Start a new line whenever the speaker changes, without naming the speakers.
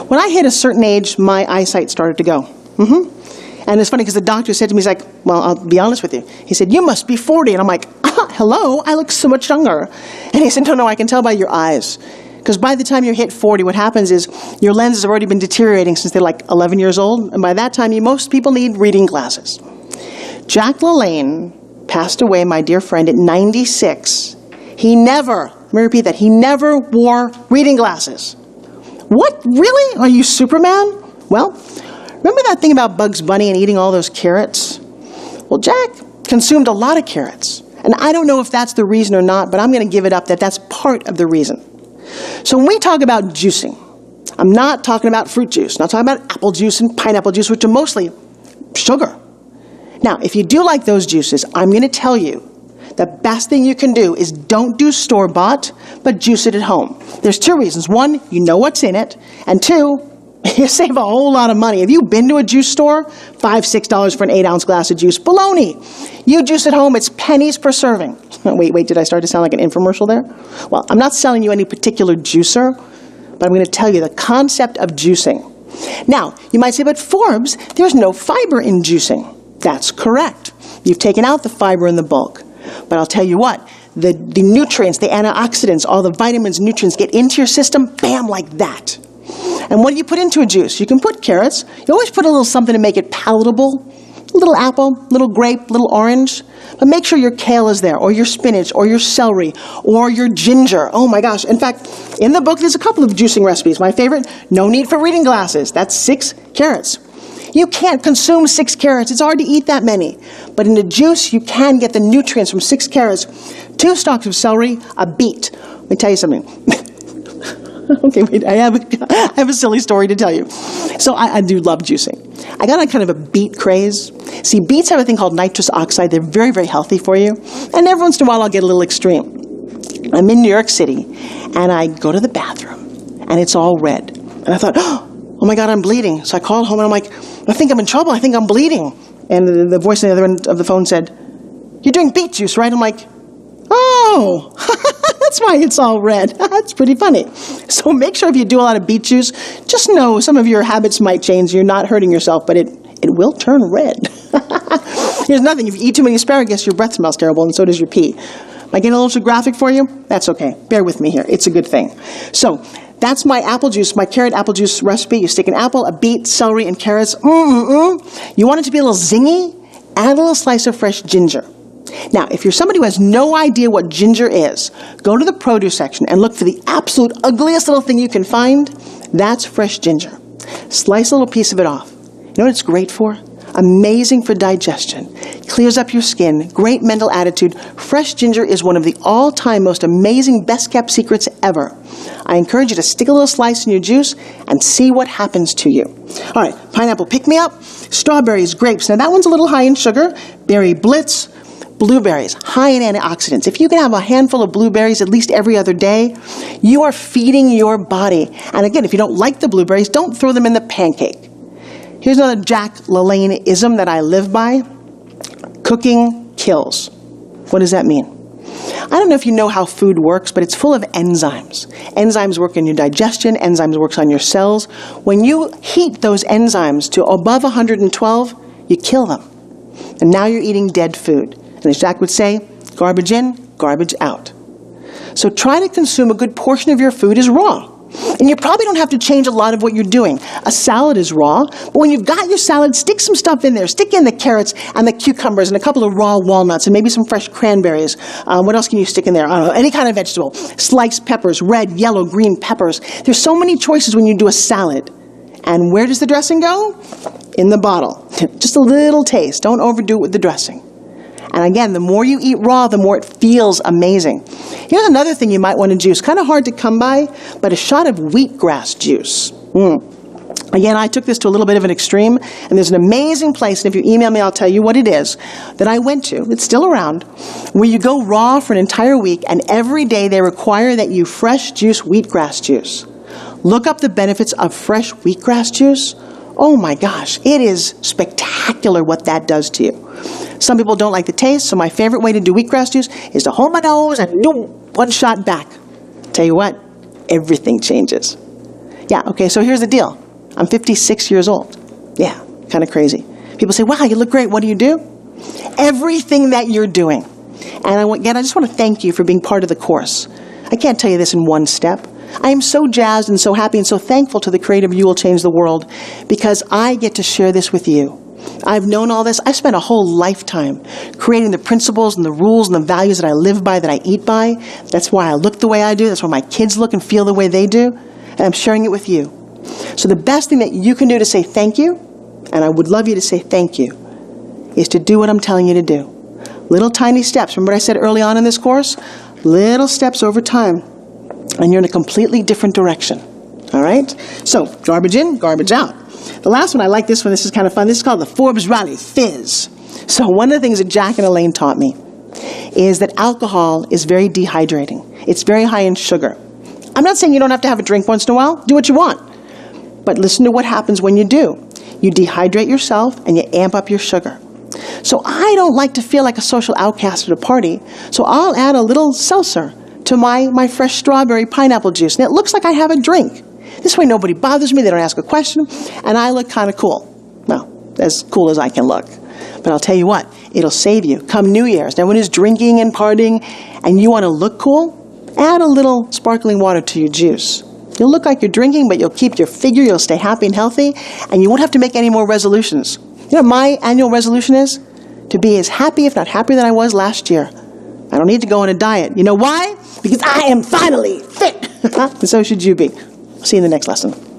When I hit a certain age, my eyesight started to go. And it's funny because the doctor said to me, he's like, well, I'll be honest with you. He said, you must be 40. And I'm like, hello, I look so much younger. And he said, no, I can tell by your eyes. Because by the time you hit 40, what happens is your lenses have already been deteriorating since they're like 11 years old. And by that time, most people need reading glasses. Jack LaLanne passed away, my dear friend, at 96. He never, let me repeat that, he never wore reading glasses. What, really? Are you Superman? Well, remember that thing about Bugs Bunny and eating all those carrots? Well, Jack consumed a lot of carrots. And I don't know if that's the reason or not, but I'm going to give it up that that's part of the reason. So when we talk about juicing, I'm not talking about fruit juice, not talking about apple juice and pineapple juice, which are mostly sugar. Now, if you do like those juices, I'm going to tell you the best thing you can do is don't do store-bought, but juice it at home. There's two reasons. One, you know what's in it. And two, you save a whole lot of money. Have you been to a juice store? $5, $6 for an 8-ounce glass of juice. Baloney. You juice at home, it's pennies per serving. Wait, did I start to sound like an infomercial there? Well, I'm not selling you any particular juicer, but I'm going to tell you the concept of juicing. Now, you might say, but Forbes, there's no fiber in juicing. That's correct. You've taken out the fiber in the bulk. But I'll tell you what, the nutrients, the antioxidants, all the vitamins and nutrients get into your system, bam, like that. And what do you put into a juice? You can put carrots. You always put a little something to make it palatable. A little apple, little grape, little orange. But make sure your kale is there, or your spinach, or your celery, or your ginger. Oh my gosh. In fact, in the book, there's a couple of juicing recipes. My favorite, no need for reading glasses. That's 6 carrots. You can't consume 6 carrots. It's hard to eat that many. But in the juice, you can get the nutrients from 6 carrots, 2 stalks of celery, a beet. Let me tell you something. Okay, wait, I have a silly story to tell you. So I do love juicing. I got on kind of a beet craze. See, beets have a thing called nitrous oxide. They're very, very healthy for you. And every once in a while, I'll get a little extreme. I'm in New York City, and I go to the bathroom, and it's all red. And I thought, oh my God, I'm bleeding. So I called home, and I'm like, I think I'm in trouble. I think I'm bleeding. And the voice on the other end of the phone said, you're doing beet juice, right? I'm like, oh, that's why it's all red. That's pretty funny. So make sure if you do a lot of beet juice, just know some of your habits might change. You're not hurting yourself, but it will turn red. Here's nothing. If you eat too many asparagus, your breath smells terrible, and so does your pee. Am I getting a little too graphic for you? That's okay. Bear with me here. It's a good thing. So that's my apple juice, my carrot apple juice recipe. You stick an apple, a beet, celery, and carrots. You want it to be a little zingy? Add a little slice of fresh ginger. Now, if you're somebody who has no idea what ginger is, go to the produce section and look for the absolute ugliest little thing you can find. That's fresh ginger. Slice a little piece of it off. You know what it's great for? Amazing for digestion. Clears up your skin. Great mental attitude. Fresh ginger is one of the all-time most amazing, best-kept secrets ever. I encourage you to stick a little slice in your juice and see what happens to you. All right, pineapple pick-me-up, strawberries, grapes. Now that one's a little high in sugar. Berry blitz. Blueberries, high in antioxidants. If you can have a handful of blueberries at least every other day, you are feeding your body. And again, if you don't like the blueberries, don't throw them in the pancake. Here's another Jack LaLanne-ism that I live by. Cooking kills. What does that mean? I don't know if you know how food works, but it's full of enzymes. Enzymes work in your digestion. Enzymes work on your cells. When you heat those enzymes to above 112, you kill them. And now you're eating dead food. And as Jack would say, garbage in, garbage out. So try to consume a good portion of your food as raw. And you probably don't have to change a lot of what you're doing. A salad is raw, but when you've got your salad, stick some stuff in there. Stick in the carrots and the cucumbers and a couple of raw walnuts and maybe some fresh cranberries. What else can you stick in there? I don't know, any kind of vegetable. Sliced peppers, red, yellow, green peppers. There's so many choices when you do a salad. And where does the dressing go? In the bottle. Just a little taste. Don't overdo it with the dressing. And again, the more you eat raw, the more it feels amazing. Here's another thing you might want to juice. Kind of hard to come by, but a shot of wheatgrass juice. Again, I took this to a little bit of an extreme, and there's an amazing place, and if you email me, I'll tell you what it is, that I went to. It's still around, where you go raw for an entire week, and every day they require that you fresh juice wheatgrass juice. Look up the benefits of fresh wheatgrass juice. Oh my gosh, it is spectacular what that does to you. Some people don't like the taste, so my favorite way to do wheatgrass juice is to hold my nose and do one shot back. Tell you what, everything changes. Yeah, okay, so here's the deal. I'm 56 years old. Yeah, kind of crazy. People say, wow, you look great. What do you do? Everything that you're doing. And again, I just want to thank you for being part of the course. I can't tell you this in one step. I am so jazzed and so happy and so thankful to the creative You Will Change the World because I get to share this with you. I've known all this. I've spent a whole lifetime creating the principles and the rules and the values that I live by, that I eat by. That's why I look the way I do. That's why my kids look and feel the way they do. And I'm sharing it with you. So the best thing that you can do to say thank you, and I would love you to say thank you, is to do what I'm telling you to do. Little tiny steps. Remember what I said early on in this course? Little steps over time. And you're in a completely different direction. All right? So, garbage in, garbage out. The last one, I like this one. This is kind of fun. This is called the Forbes Rally Fizz. So one of the things that Jack and Elaine taught me is that alcohol is very dehydrating. It's very high in sugar. I'm not saying you don't have to have a drink once in a while. Do what you want. But listen to what happens when you do. You dehydrate yourself and you amp up your sugar. So I don't like to feel like a social outcast at a party, so I'll add a little seltzer to my fresh strawberry pineapple juice. And it looks like I have a drink. This way nobody bothers me, they don't ask a question, and I look kind of cool. Well, as cool as I can look. But I'll tell you what, it'll save you. Come New Year's, everyone is drinking and partying, and you want to look cool, add a little sparkling water to your juice. You'll look like you're drinking, but you'll keep your figure, you'll stay happy and healthy, and you won't have to make any more resolutions. You know what my annual resolution is? To be as happy, if not happier than I was last year. I don't need to go on a diet. You know why? Because I am finally fit. And so should you be. See you in the next lesson.